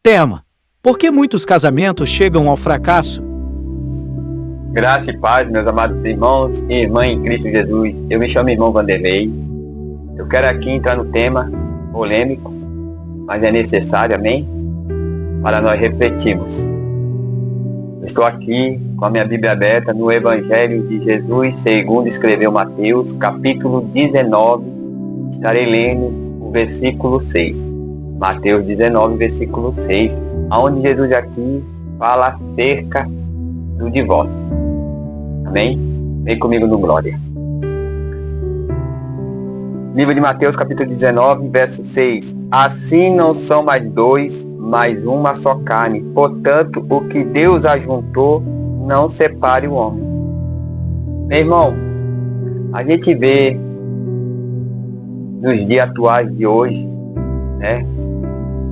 Tema: por que muitos casamentos chegam ao fracasso? Graça e paz, meus amados irmãos e irmãs em Cristo Jesus. Eu me chamo irmão Vanderlei. Eu quero aqui entrar no tema polêmico, mas é necessário, amém? Para nós refletirmos. Eu estou aqui com a minha Bíblia aberta no Evangelho de Jesus, segundo escreveu Mateus, capítulo 19. Estarei lendo o versículo 6. Mateus 19, versículo 6, onde Jesus aqui fala acerca do divórcio. Amém? Vem comigo no glória. Livro de Mateus, capítulo 19, verso 6. Assim não são mais dois, mas uma só carne. Portanto, o que Deus ajuntou, não separe o homem. Meu irmão, a gente vê nos dias atuais de hoje, né?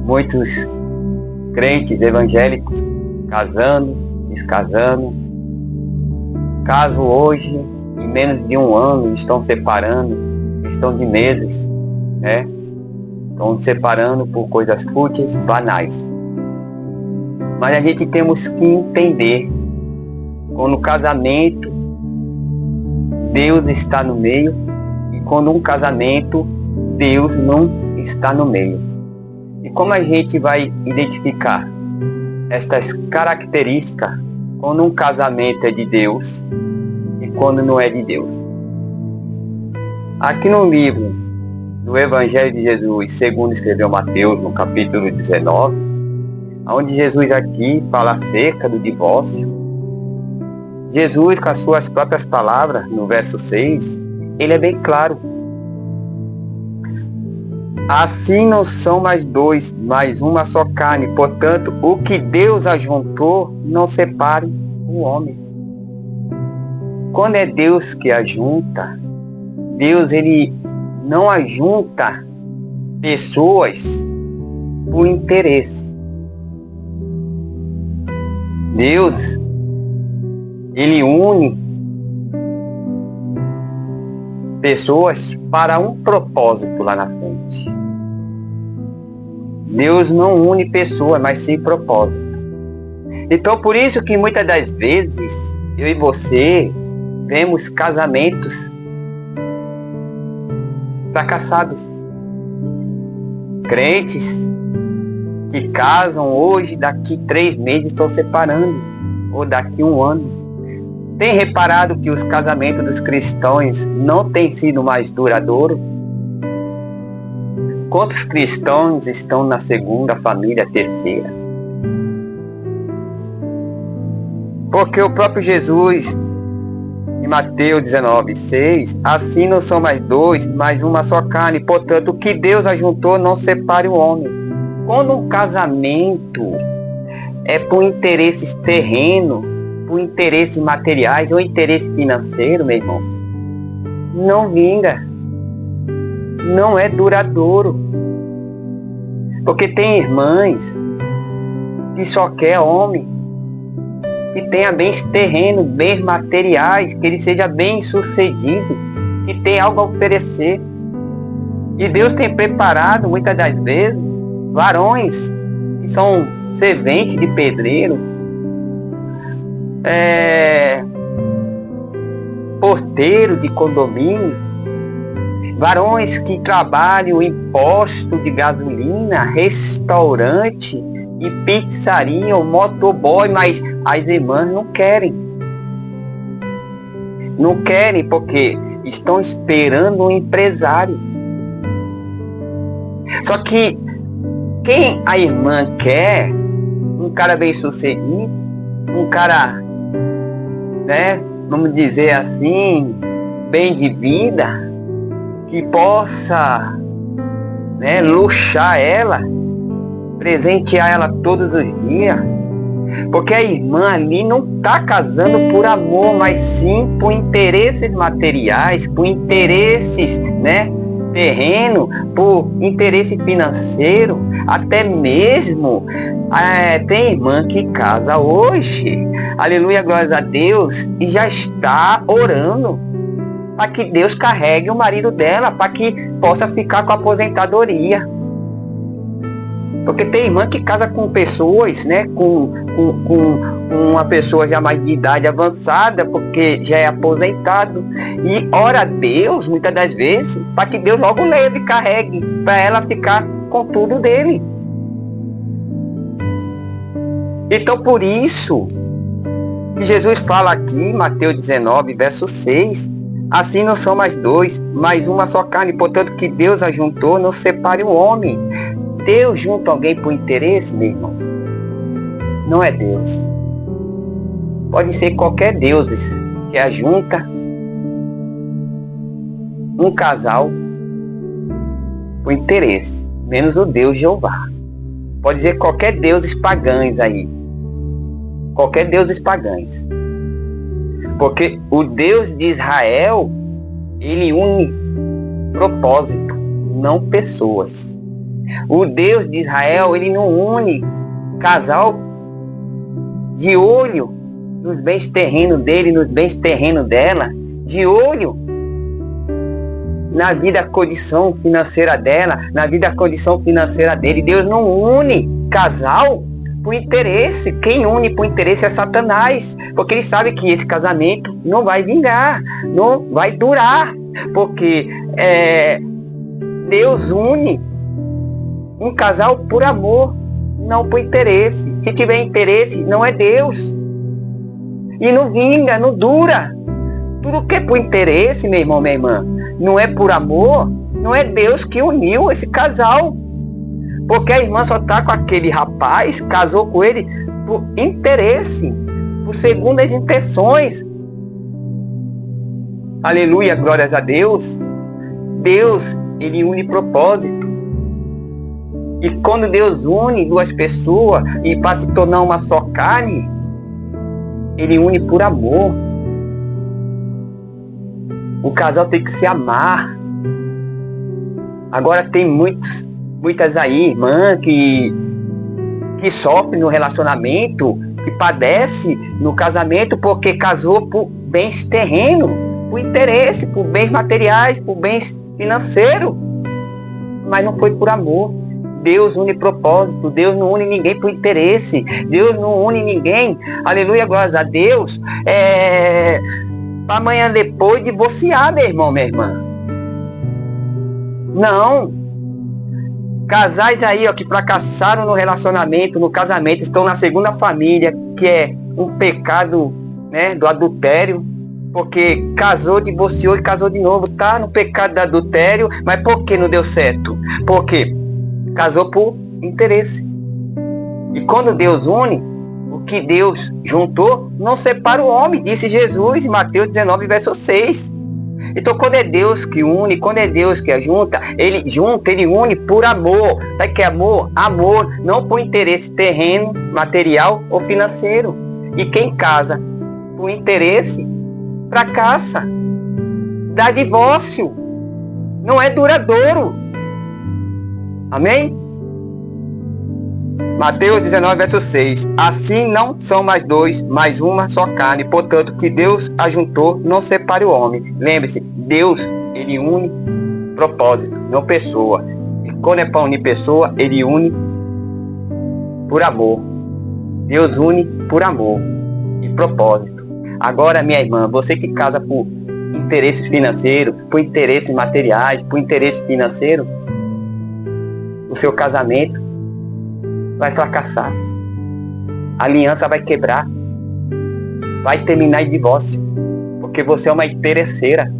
Muitos crentes evangélicos casando, descasando. Caso hoje, em menos de um ano, estão separando, questão de meses, né? Estão separando por coisas fúteis, banais. Mas a gente temos que entender, quando o casamento, Deus está no meio, e quando um casamento, Deus não está no meio. E como a gente vai identificar estas características quando um casamento é de Deus e quando não é de Deus? Aqui no livro do Evangelho de Jesus, segundo escreveu Mateus, no capítulo 19, onde Jesus aqui fala acerca do divórcio, Jesus, com as suas próprias palavras, no verso 6, ele é bem claro. Assim não são mais dois, mas uma só carne. Portanto, o que Deus ajuntou, não separe o homem. Quando é Deus que ajunta, Deus ele não ajunta pessoas por interesse. Deus, ele une pessoas para um propósito lá na frente. Deus não une pessoas, mas sim propósito. Então, por isso que muitas das vezes, eu e você vemos casamentos fracassados. Crentes que casam hoje, daqui 3 meses estão separando, ou daqui 1 ano. Tem reparado que os casamentos dos cristãos não têm sido mais duradouros? Quantos cristãos estão na segunda família, terceira? Porque o próprio Jesus, em Mateus 19, 6, assim não são mais dois, mas uma só carne. Portanto, o que Deus ajuntou, não separe o homem. Quando um casamento é por interesses terrenos, por interesses materiais ou interesse financeiro, meu irmão, não vinga, não é duradouro. Porque tem irmãs que só quer homem que tenha bens terrenos, bens materiais, que ele seja bem sucedido, que tenha algo a oferecer. E Deus tem preparado muitas das vezes varões que são serventes de pedreiro, porteiro de condomínio, varões que trabalham em posto de gasolina, restaurante e pizzaria, ou motoboy, mas as irmãs não querem. Não querem porque estão esperando um empresário. Só que quem a irmã quer, um cara bem sucedido, um cara, né, vamos dizer assim, bem de vida, que possa, né, luxar ela, presentear ela todos os dias. Porque a irmã ali não está casando por amor, mas sim por interesses materiais, por interesses, né, terreno, por interesse financeiro. Até mesmo tem irmã que casa hoje, aleluia, glória a Deus, e já está orando para que Deus carregue o marido dela, para que possa ficar com a aposentadoria. Porque tem irmã que casa com pessoas, né? Com uma pessoa já mais de idade avançada, porque já é aposentado. E ora a Deus, muitas das vezes, para que Deus logo leve, carregue, para ela ficar com tudo dele. Então, por isso que Jesus fala aqui, em Mateus 19, verso 6, assim não são mais dois, mas uma só carne. Portanto, que Deus ajuntou, não separe o homem. Deus junta alguém por interesse, meu irmão? Não é Deus. Pode ser qualquer Deus que ajunta um casal por interesse, menos o Deus Jeová. Pode ser qualquer deuses pagãos aí. Qualquer deuses pagãos. Porque o Deus de Israel, ele une propósito, não pessoas. O Deus de Israel, ele não une casal de olho nos bens terrenos dele, nos bens terrenos dela, de olho na vida, condição financeira dela, na vida, condição financeira dele. Deus não une casal por interesse. Quem une por interesse é Satanás, porque ele sabe que esse casamento não vai vingar, não vai durar, porque Deus une um casal por amor, não por interesse. Se tiver interesse, não é Deus. E não vinga, não dura. Tudo que é por interesse, meu irmão, minha irmã, não é por amor, não é Deus que uniu esse casal. Porque a irmã só está com aquele rapaz, casou com ele por interesse, por segundas intenções. Aleluia, glórias a Deus. Deus, ele une propósito. E quando Deus une duas pessoas e para se tornar uma só carne, ele une por amor. O casal tem que se amar. Agora tem muitas aí, irmã, que sofrem no relacionamento, que padece no casamento porque casou por bens terrenos, por interesse, por bens materiais, por bens financeiros. Mas não foi por amor. Deus une propósito, Deus não une ninguém por interesse, Deus não une ninguém, aleluia, glórias a Deus, para amanhã depois divorciar, meu irmão, minha irmã. Não. Casais aí, ó, que fracassaram no relacionamento, no casamento, estão na segunda família, que é um pecado, né, do adultério, porque casou, divorciou e casou de novo, tá no pecado do adultério, mas por que não deu certo? Porque casou por interesse. E quando Deus une, o que Deus juntou, não separa o homem, disse Jesus em Mateus 19, verso 6. Então, quando é Deus que une, quando é Deus que junta, ele une por amor. Sabe o que é amor? Amor, não por interesse terreno, material ou financeiro. E quem casa por interesse, fracassa. Dá divórcio. Não é duradouro. Amém? Mateus 19, verso 6. Assim não são mais dois, mas uma só carne. Portanto, que Deus ajuntou, não separe o homem. Lembre-se, Deus, ele une propósito, não pessoa. E quando é para unir pessoa, ele une por amor. Deus une por amor e propósito. Agora, minha irmã, você que casa por interesse financeiro, por interesses materiais, por interesse financeiro, o seu casamento vai fracassar. A aliança vai quebrar. Vai terminar em divórcio. Porque você é uma interesseira.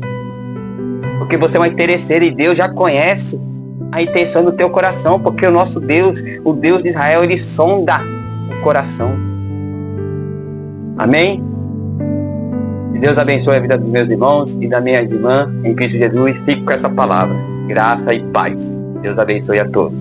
Porque você é uma interesseira e Deus já conhece a intenção do teu coração. Porque o nosso Deus, o Deus de Israel, ele sonda o coração. Amém? Que Deus abençoe a vida dos meus irmãos e das minhas irmãs em Cristo Jesus. Fico com essa palavra. Graça e paz. Deus abençoe a todos.